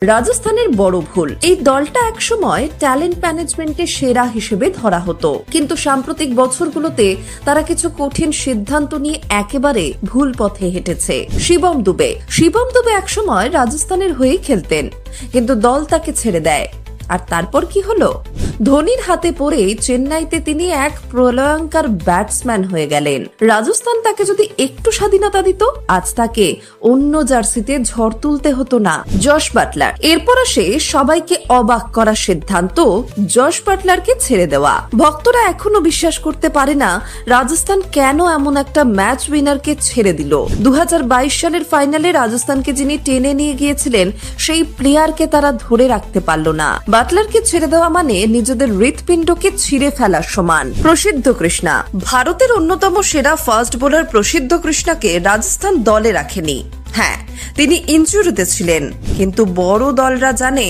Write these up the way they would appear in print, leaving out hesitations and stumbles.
রাজস্থানের বড় ভুল। এই দলটা একসময় ট্যালেন্ট ম্যানেজমেন্টের সেরা হিসেবে ধরা হতো, কিন্তু সাম্প্রতিক বছরগুলোতে তারা কিছু কঠিন সিদ্ধান্ত নিয়ে একেবারে ভুল পথে হেঁটেছে। শিবম দুবে একসময় রাজস্থানের হয়েই খেলতেন, কিন্তু দল তাকে ছেড়ে দেয়। আর তারপর কি হলো? ধোনির হাতে পড়ে চেন্নাইতে তিনি এক প্রলয়ঙ্কর ব্যাটসম্যান হয়ে গেলেন। রাজস্থান তাকে যদি একটু স্বাধীনতা দিত, আজ তাকে অন্য জার্সিতে ঝড় তুলতে হতো না। Josh Butler. এরপর আসে সবাইকে অবাক করা সিদ্ধান্ত, জশ বাটলারকে ছেড়ে দেওয়া। ভক্তরা এখনো বিশ্বাস করতে পারে না রাজস্থান কেন এমন একটা ম্যাচ উইনারকে ছেড়ে দিল। 2022 সালের ফাইনালে রাজস্থানকে যিনি টেনে নিয়ে গিয়েছিলেন, সেই প্লেয়ারকে তারা ধরে রাখতে পারল না। বাটলারকে ছেড়ে দেওয়া মানে নিজেদের হৃৎপিণ্ডকে ছিঁড়ে ফেলার সমান। প্রসিদ্ধ কৃষ্ণা। ভারতের অন্যতম সেরা ফাস্ট বোলার প্রসিদ্ধ কৃষ্ণাকে রাজস্থান দলে রাখেনি। হ্যাঁ, তিনি ইনজুরিতে ছিলেন, কিন্তু বড় দলরা জানে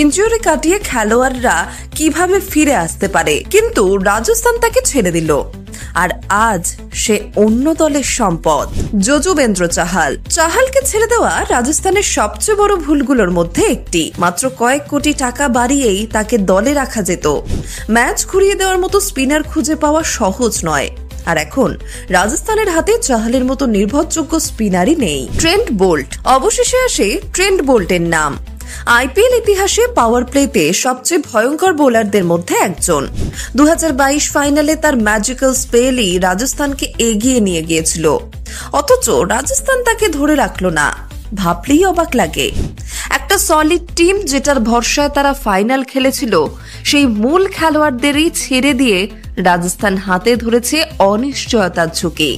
ইনজুরি কাটিয়ে খেলোয়াড়রা কিভাবে ফিরে আসতে পারে। কিন্তু রাজস্থান তাকে ছেড়ে দিল, আর আজ সে অন্য দলের সম্পদ। যজুবেন্দ্র চাহালকে ছেড়ে দেওয়া রাজস্থানের সবচেয়ে বড় ভুলগুলোর মধ্যে একটি। মাত্র কয়েক কোটি টাকা বাড়িয়েই তাকে দলে রাখা যেত। ম্যাচ ঘুরিয়ে দেওয়ার মতো স্পিনার খুঁজে পাওয়া সহজ নয়, আর এখন রাজস্থানের হাতে চাহালের মতো নির্ভরযোগ্য স্পিনারই নেই। Trent Boult. অবশেষে আসে ট্রেন্ট বোল্টের নাম। আইপিএল ইতিহাসে পাওয়ার প্লেতে সবচেয়ে ভয়ঙ্কর বোলারদের মধ্যে একজন। 2022 ফাইনালে তার ম্যাজিক্যাল স্পেলই রাজস্থানকে এগিয়ে নিয়ে গিয়েছিল, অথচ রাজস্থান তাকে ধরে রাখলো না। ভাবলেই অবাক লাগে। একটা সলিড টিম যেটার ভরসায় তারা ফাইনাল খেলেছিল, সেই মূল খেলোয়াড়দেরই ছেড়ে দিয়ে রাজস্থান হাতে ধরেছে অনিশ্চয়তার ঝুঁকি।